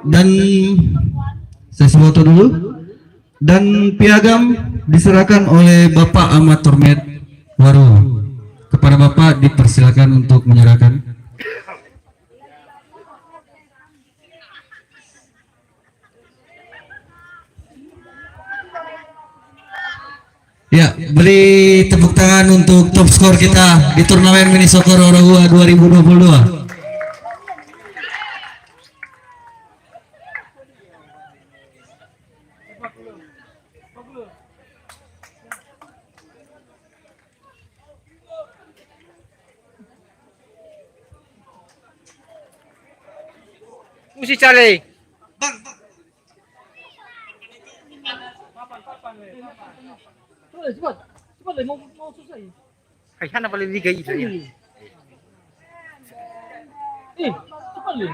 dan saya foto dulu, dan piagam diserahkan oleh Bapak Ahmad Tormet Waru. Kepada Bapak dipersilakan untuk menyerahkan. Ya, beri tepuk tangan untuk top skor kita di turnamen mini soccer Orahua 2022. Mesti cari. Cepat, cepat deh, mau selesai. Hai, mana paling liga itu ya? Cepat deh.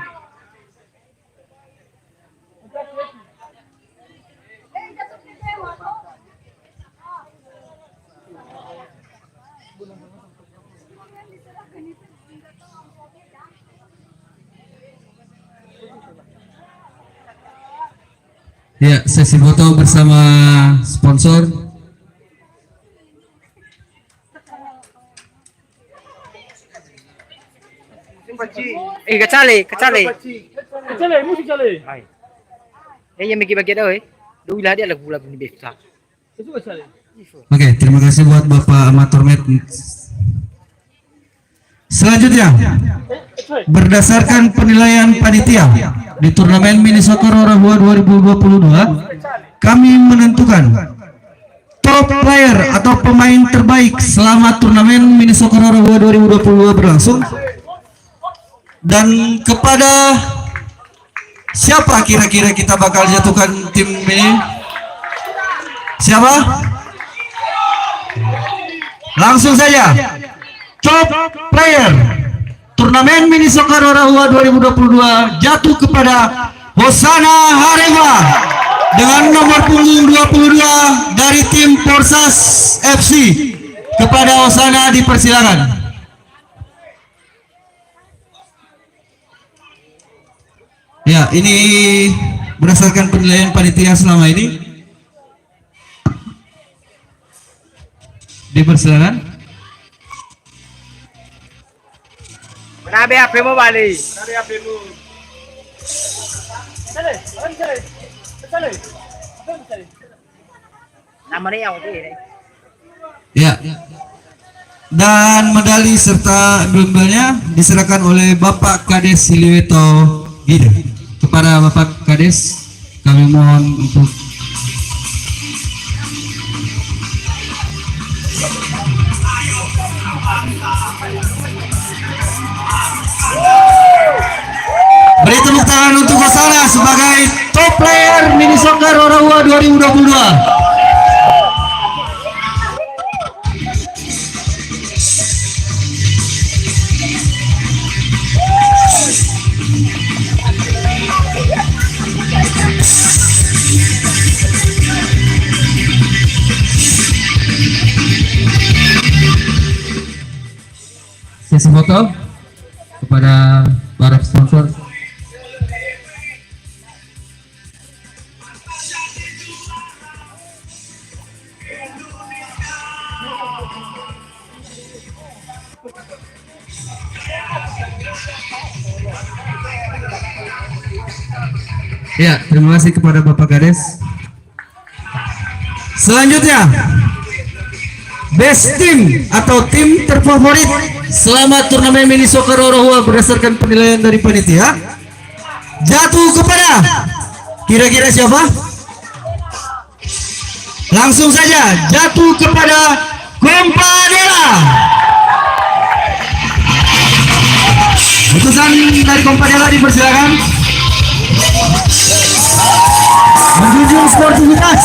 Ya, sesi foto bersama sponsor. Kecale. Cale, mesti cale. Hai. Yang bagi-bagi dah, dulu lah dia lagu ni biasa. Itu cale. Oke, terima kasih buat Bapak Ahmad Tormet. Selanjutnya, berdasarkan penilaian panitia di turnamen mini soccer Orahua 2022, kami menentukan top player atau pemain terbaik selama turnamen mini soccer Orahua 2022 berlangsung. Dan kepada siapa kira-kira kita bakal jatuhkan tim ini? Siapa? Langsung saja. Top player turnamen mini soccer Orahua 2022 jatuh kepada Hosana Harema dengan nomor punggung 22 dari tim Porsas FC. Kepada Hosana dipersilakan. Ya, ini berdasarkan penilaian panitia selama ini. Dipersilakan. Nabe HP mo balik. Cale. Nama ni yang tu ni. Ya. Dan medali serta gembelnya diserahkan oleh Bapak Kades Siliweto Gide. Kepada Bapak Kades, kami mohon untuk beri tepuk tangan untuk Hosana sebagai top player mini soccer Orahua 2022. Sesi foto kepada para sponsor. Ya, terima kasih kepada Bapak Kades. Selanjutnya, best team atau tim terfavorit selama turnamen mini soccer Orahua berdasarkan penilaian dari panitia jatuh kepada kira-kira siapa? Langsung saja jatuh kepada Kompadela. Putusan dari Kompadela dipersilakan. Menjunjung sportivitas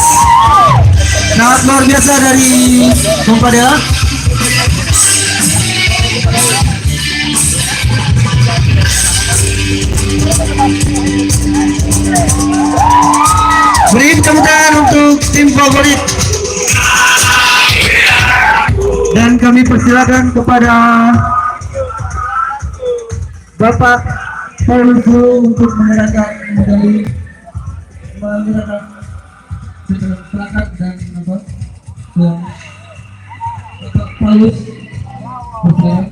sangat luar biasa dari Kompadela. Beri tepuk tangan untuk tim favorit. Dan kami persilakan kepada Bapak Paulus dulu untuk menyerahkan medali, menyerahkan plakat dan apa? Uang. Paulus, betul.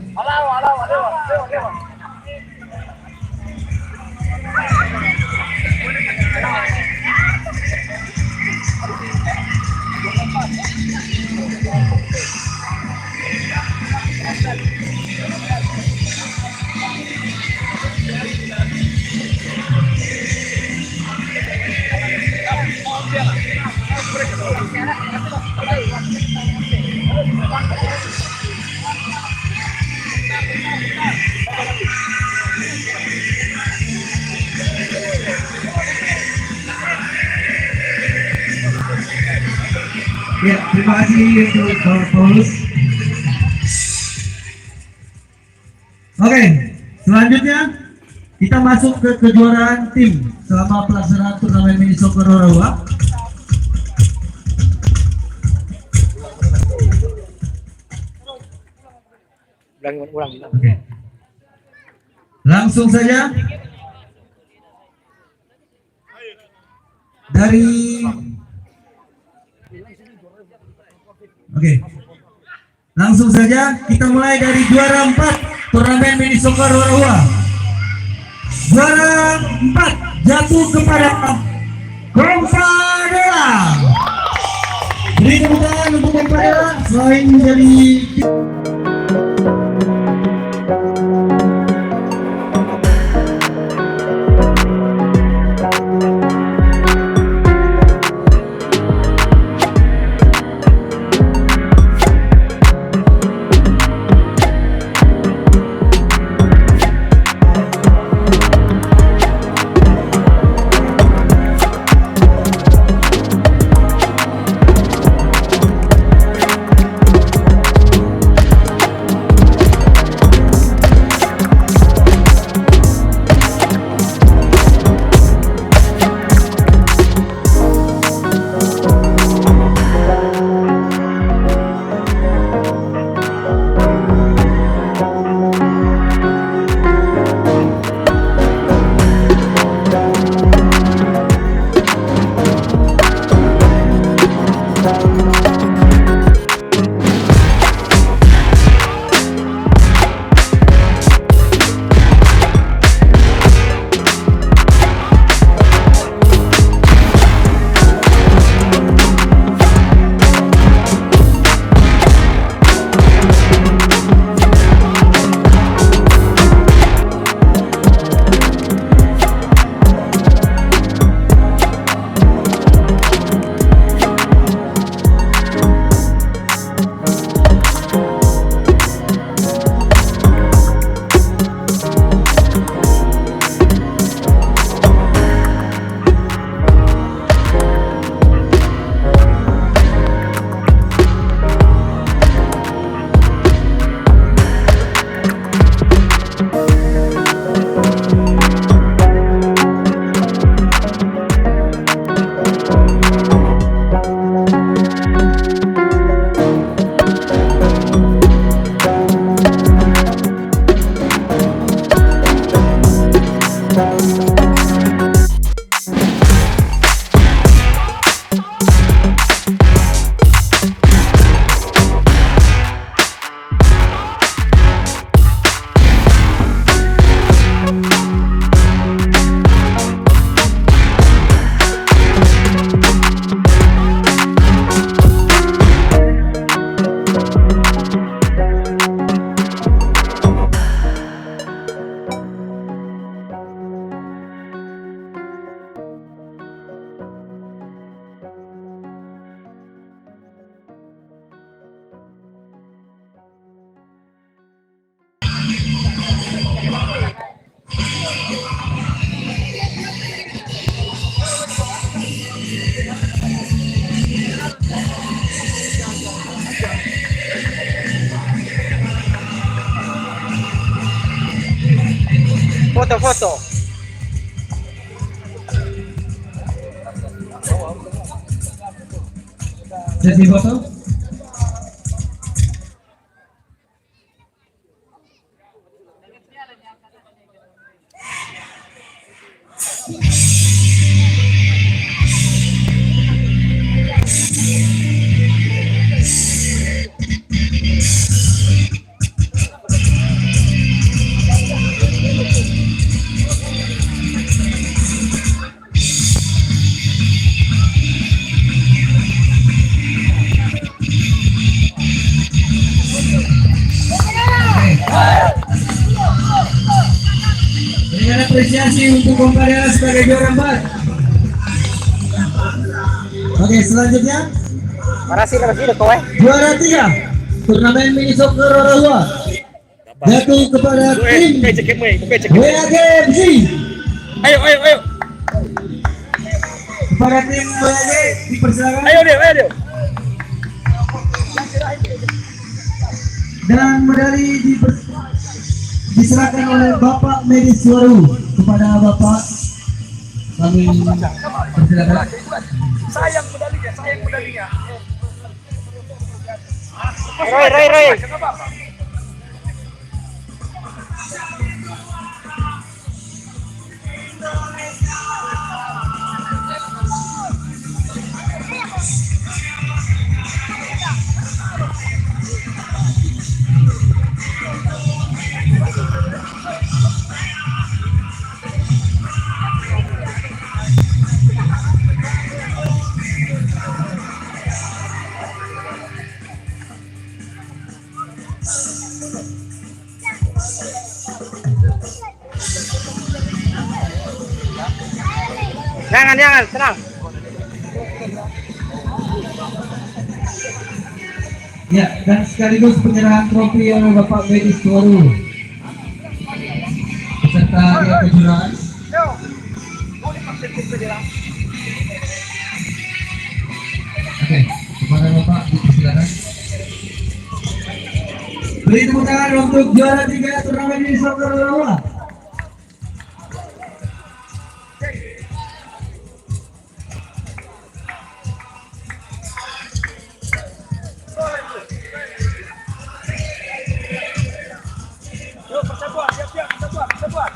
Ya, terima kasih untuk Paulus. Oke, selanjutnya kita masuk ke kejuaraan tim selama pelaksanaan turnamen mini soccer Rorawa. Ulang. Oke. Langsung saja dari langsung saja kita mulai dari juara 4 turnamen mini soccer Rorawa. Juara 4 jatuh kepada Kompadela. Beri tepuk tangan untuk Kompadela selain menjadi Foto. Sesi foto. apresiasi untuk Komparel sebagai juara 4. Oke, selanjutnya Marasi udah kau juara 3 turnamen mini soccer Roraua jatuh kepada tim WAG FC. Ayo. Kepada tim WAG dipersilakan. Ayo dia. Dan medali diserahkan oleh Bapak Medis Waru kepada Bapak. Kami persilakan. Sayang medalinya. Roy. Jangan, tenang. Ya, dan sekaligus penyerahan trofi oleh Bapak Medis Waru beserta dia kejuaraan. Oke, kepada Bapak dipersilakan. Beri tepuk tangan untuk juara 3 turnamen mini soccer Roraua. Persatuan.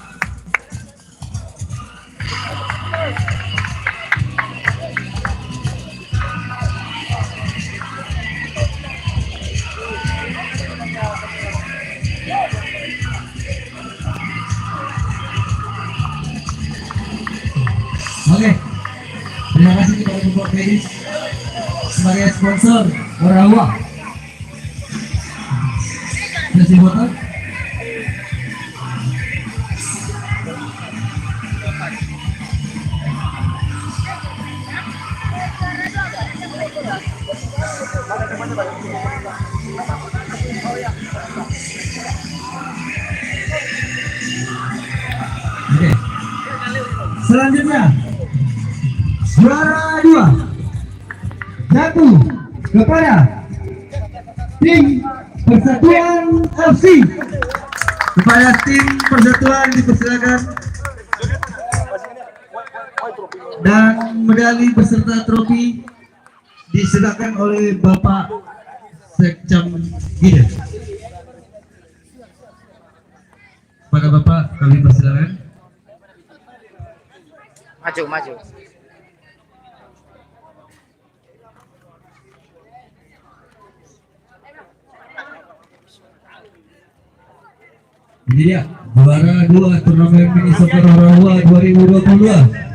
Oke, terima kasih kepada Bapak Medis sebagai sponsor Roraua. Kasih botol. Oke. Selanjutnya juara 2 jatuh kepada tim Persatuan FC. Kepada tim Persatuan dipersilakan dan medali beserta trofi diserahkan oleh Bapak Sekcam Gide. Pada Bapak kami persilakan. Maju. Ini dia juara 2 turnamen mini soccer Roraua 2022.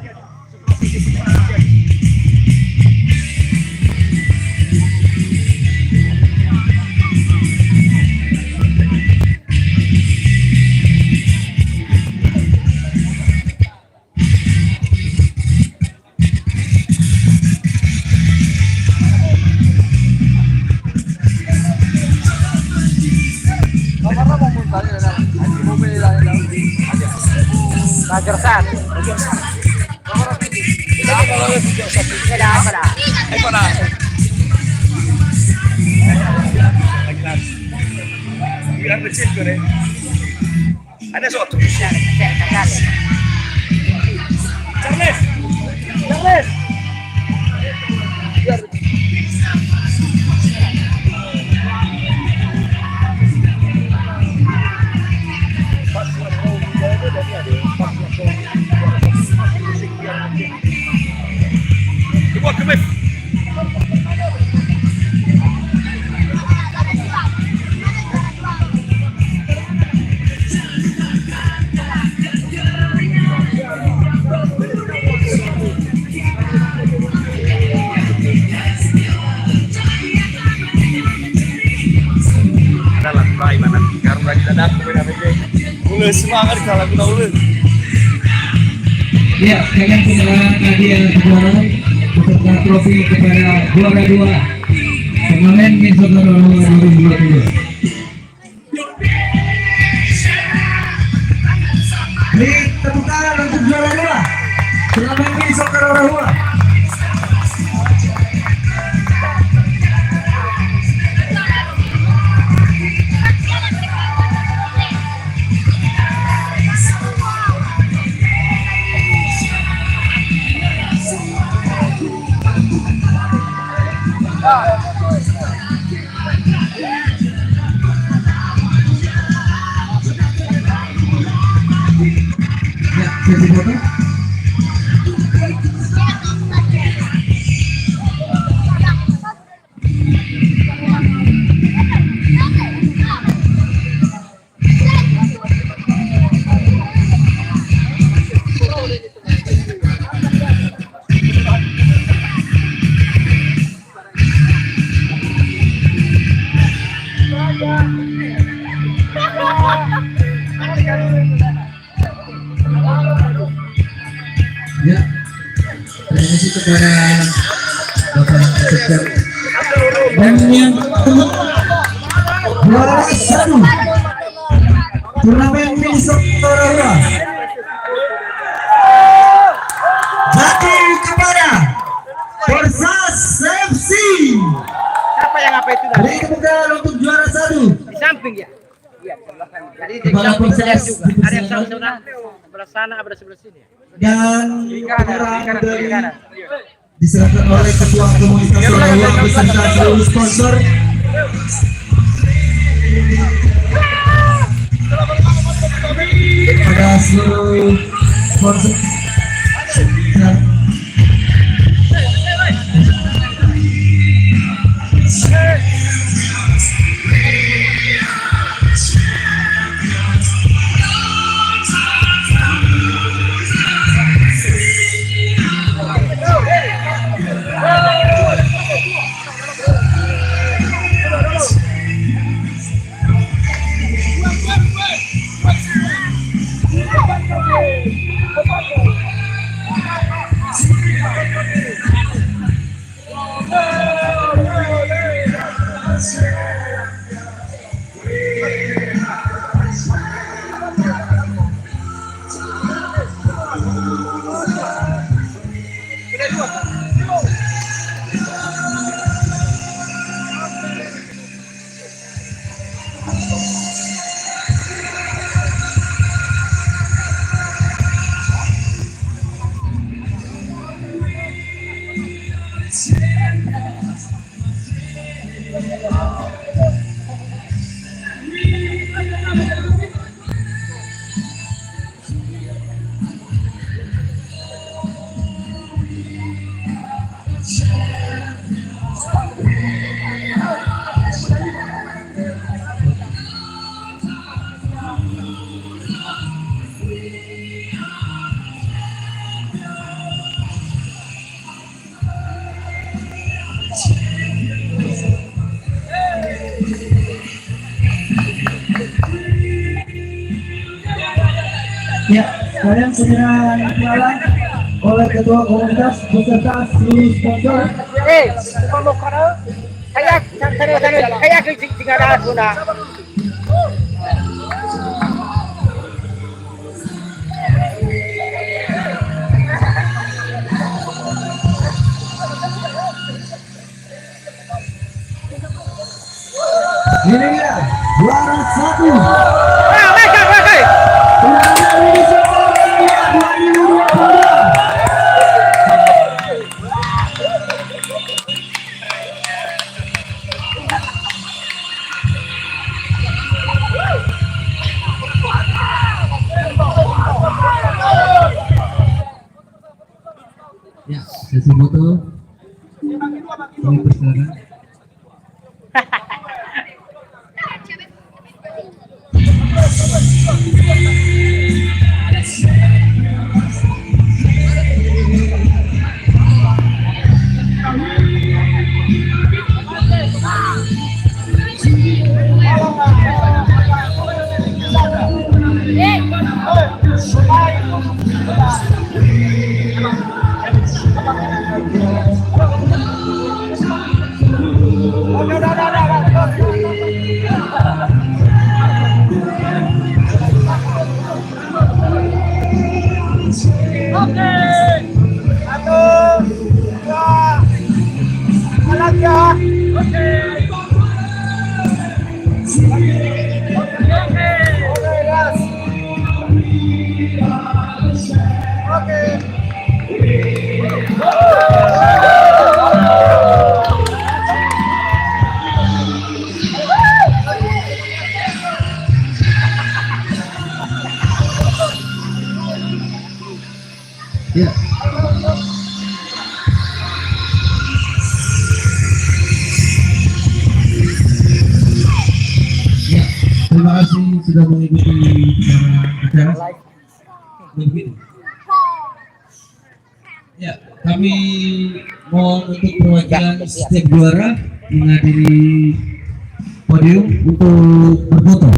Magersan. Ada satu. Charles. Dibuat ke base. Adalah baik mana? Karena lagi dadak beda-beda. Mulai semangat kalau kita ulun. Ya, dengan penyerahan hadiah juara beserta trofi kepada juara 2 turnamen Miss Sokoro 2022. Beri tepuk tangan untuk juara 2 turnamen Miss Sokoro 2. Ya, sesi foto. Ya, terima kasih kepada Bapak Sekjen. Dan yang juara 1 turnamen Miss Sokoro 2 jatuh kepada Persas FC. Siapa yang apa itu tadi? Beri tepuk tangan untuk juara 1 Di samping ya? Iya, jadi di Kepala samping saya Persas juga. Ada yang dipersilakan. sebelah sebelah sana, ada sebelah sini. dan Di kanan, penyerahan di kanan, medali di kanan. diserahkan oleh Ketua Komunitas Surawa beserta seluruh sponsor. Pada seluruh sponsor. Ya, sekalian penyerahan piala oleh Ketua Komunitas beserta seluruh sponsor. Kalau kalau saya saya tinggal ada sudah. Ini dia juara 1. Ya, sesi foto. Kami persilakan. Hey! Ya. Ya, terima kasih sudah mengikuti acara. Ya, kami mohon untuk perwakilan setiap juara menghadiri podium untuk berfoto.